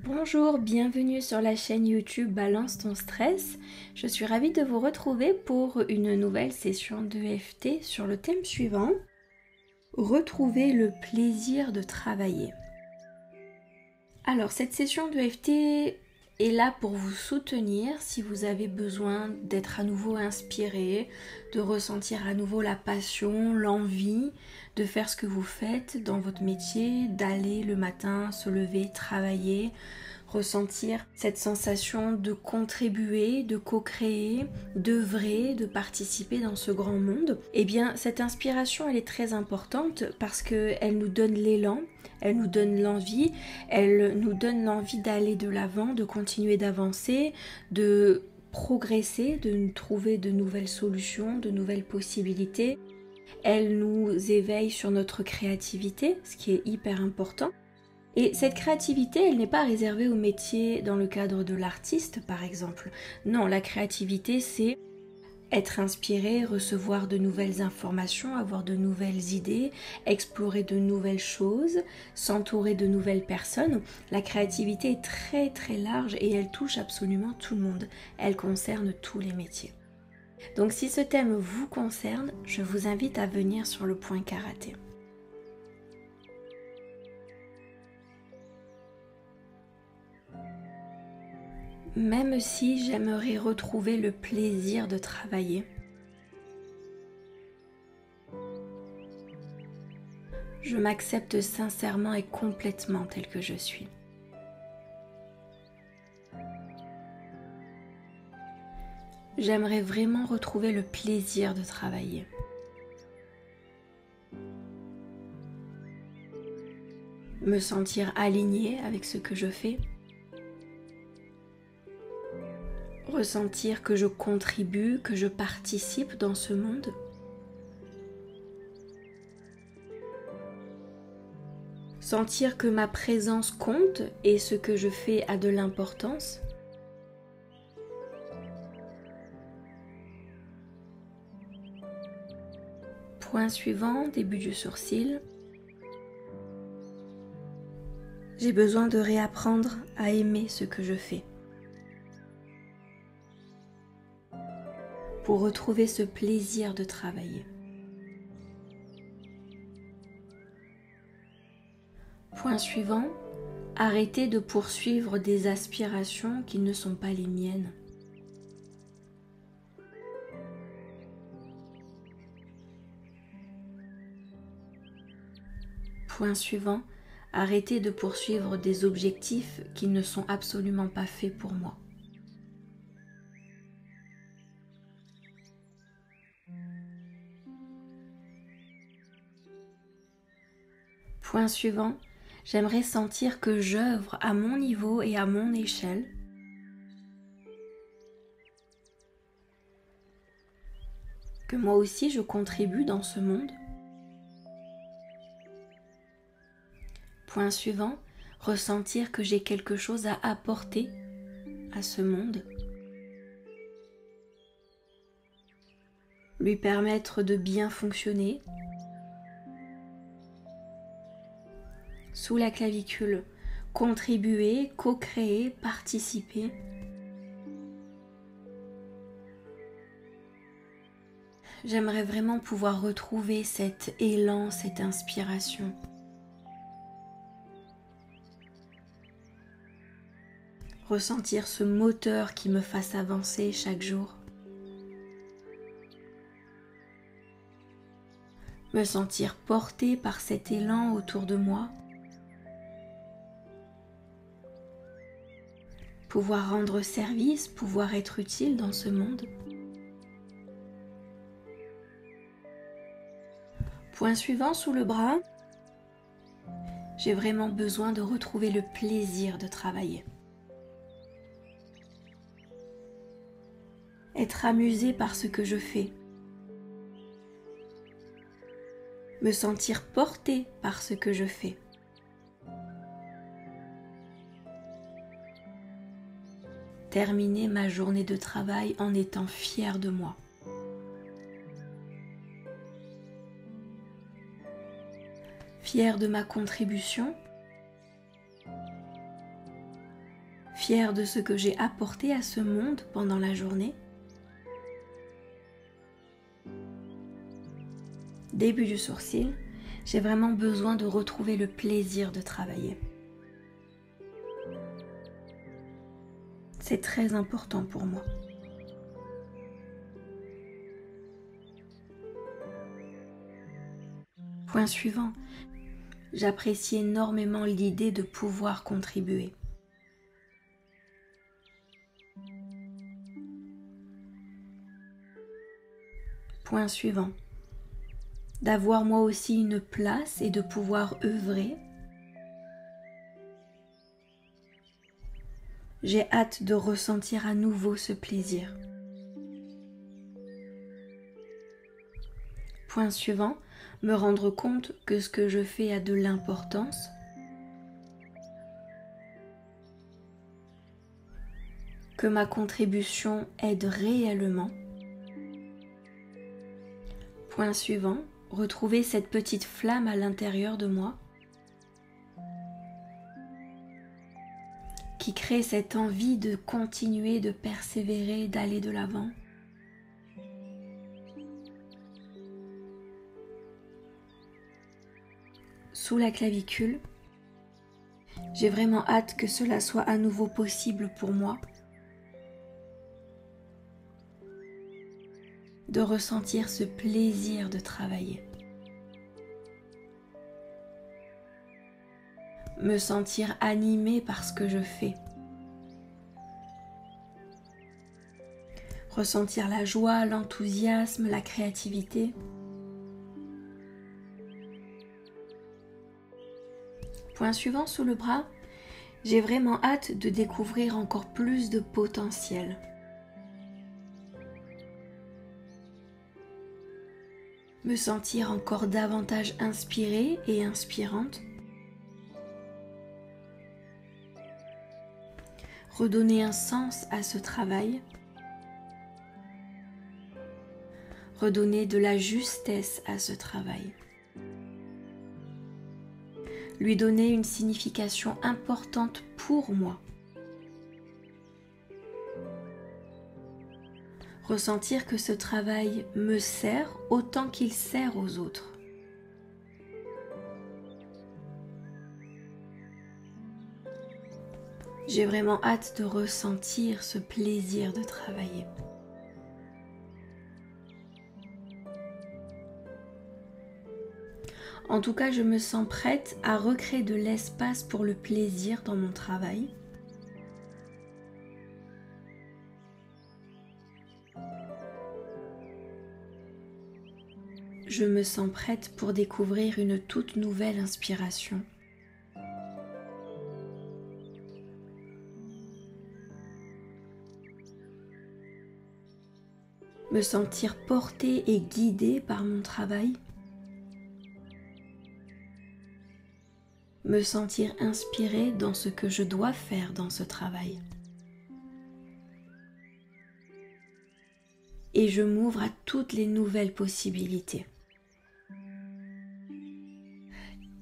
Bonjour, bienvenue sur la chaîne YouTube Balance ton stress. Je suis ravie de vous retrouver pour une nouvelle session d'EFT sur le thème suivant. Retrouver le plaisir de travailler. Alors cette session d'EFT est là pour vous soutenir si vous avez besoin d'être à nouveau inspiré, de ressentir à nouveau la passion, l'envie de faire ce que vous faites dans votre métier, d'aller le matin, se lever, travailler, ressentir cette sensation de contribuer, de co-créer, d'œuvrer, de participer dans ce grand monde. Eh bien, cette inspiration, elle est très importante parce qu'elle nous donne l'élan, elle nous donne l'envie, elle nous donne l'envie d'aller de l'avant, de continuer d'avancer, de progresser, de trouver de nouvelles solutions, de nouvelles possibilités. Elle nous éveille sur notre créativité, ce qui est hyper important. Et cette créativité, elle n'est pas réservée au métier dans le cadre de l'artiste, par exemple. Non, la créativité, c'est être inspiré, recevoir de nouvelles informations, avoir de nouvelles idées, explorer de nouvelles choses, s'entourer de nouvelles personnes. La créativité est très très large et elle touche absolument tout le monde. Elle concerne tous les métiers. Donc si ce thème vous concerne, je vous invite à venir sur le point karaté. Même si j'aimerais retrouver le plaisir de travailler, je m'accepte sincèrement et complètement tel que je suis. J'aimerais vraiment retrouver le plaisir de travailler. Me sentir aligné avec ce que je fais. Ressentir que je contribue, que je participe dans ce monde. Sentir que ma présence compte et ce que je fais a de l'importance. Point suivant, début du sourcil. J'ai besoin de réapprendre à aimer ce que je fais. Pour retrouver ce plaisir de travailler. Point suivant, arrêter de poursuivre des aspirations qui ne sont pas les miennes. Point suivant, arrêter de poursuivre des objectifs qui ne sont absolument pas faits pour moi. Point suivant, j'aimerais sentir que j'œuvre à mon niveau et à mon échelle. Que moi aussi je contribue dans ce monde. Point suivant, ressentir que j'ai quelque chose à apporter à ce monde. Lui permettre de bien fonctionner. Sous la clavicule, contribuer, co-créer, participer. J'aimerais vraiment pouvoir retrouver cet élan, cette inspiration. Ressentir ce moteur qui me fasse avancer chaque jour. Me sentir porté par cet élan autour de moi. Pouvoir rendre service, pouvoir être utile dans ce monde. Point suivant sous le bras. J'ai vraiment besoin de retrouver le plaisir de travailler. Être amusé par ce que je fais. Me sentir porté par ce que je fais. Terminer ma journée de travail en étant fier de moi. Fier de ma contribution. fière de ce que j'ai apporté à ce monde pendant la journée. Début du sourcil, j'ai vraiment besoin de retrouver le plaisir de travailler. C'est très important pour moi. Point suivant, j'apprécie énormément l'idée de pouvoir contribuer. Point suivant, d'avoir moi aussi une place et de pouvoir œuvrer. J'ai hâte de ressentir à nouveau ce plaisir. Point suivant, me rendre compte que ce que je fais a de l'importance. Que ma contribution aide réellement. Point suivant, retrouver cette petite flamme à l'intérieur de moi qui crée cette envie de continuer, de persévérer, d'aller de l'avant. Sous la clavicule, j'ai vraiment hâte que cela soit à nouveau possible pour moi, de ressentir ce plaisir de travailler, me sentir animée par ce que je fais, ressentir la joie, l'enthousiasme, la créativité. Point suivant sous le bras, j'ai vraiment hâte de découvrir encore plus de potentiel. Me sentir encore davantage inspirée et inspirante. Redonner un sens à ce travail. Redonner de la justesse à ce travail. Lui donner une signification importante pour moi. Ressentir que ce travail me sert autant qu'il sert aux autres. J'ai vraiment hâte de ressentir ce plaisir de travailler. En tout cas, je me sens prête à recréer de l'espace pour le plaisir dans mon travail. Je me sens prête pour découvrir une toute nouvelle inspiration. Me sentir portée et guidée par mon travail. Me sentir inspirée dans ce que je dois faire dans ce travail. Et je m'ouvre à toutes les nouvelles possibilités.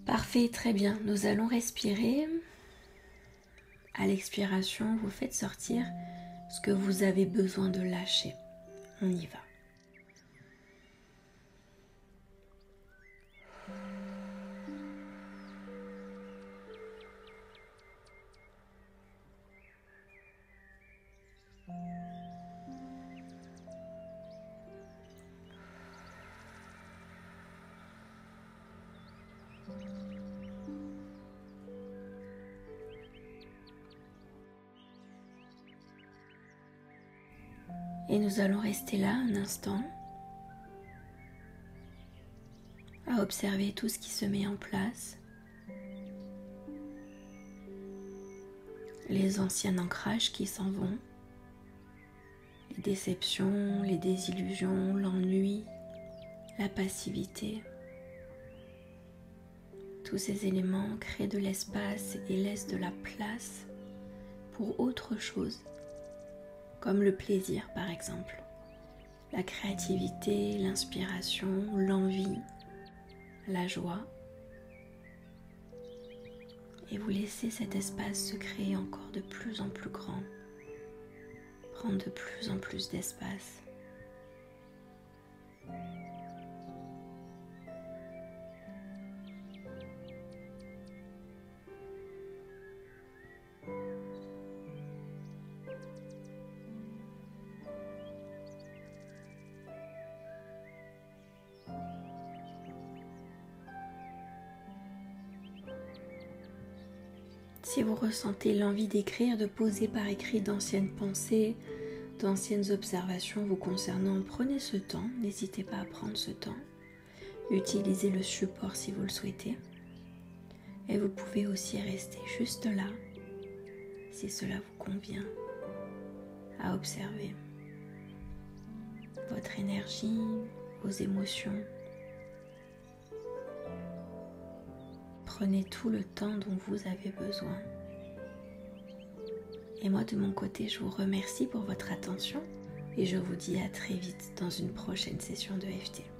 Parfait, très bien. Nous allons respirer. À l'expiration, vous faites sortir ce que vous avez besoin de lâcher. On y va. Et nous allons rester là un instant à observer tout ce qui se met en place, les anciens ancrages qui s'en vont, les déceptions, les désillusions, l'ennui, la passivité. Tous ces éléments créent de l'espace et laissent de la place pour autre chose, comme le plaisir par exemple, la créativité, l'inspiration, l'envie, la joie. et vous laissez cet espace se créer encore de plus en plus grand, prendre de plus en plus d'espace. Si vous ressentez l'envie d'écrire, de poser par écrit d'anciennes pensées, d'anciennes observations vous concernant, prenez ce temps, n'hésitez pas à prendre ce temps. Utilisez le support si vous le souhaitez. Et vous pouvez aussi rester juste là, si cela vous convient, à observer votre énergie, vos émotions. Prenez tout le temps dont vous avez besoin. Et moi de mon côté, je vous remercie pour votre attention et je vous dis à très vite dans une prochaine session de EFT.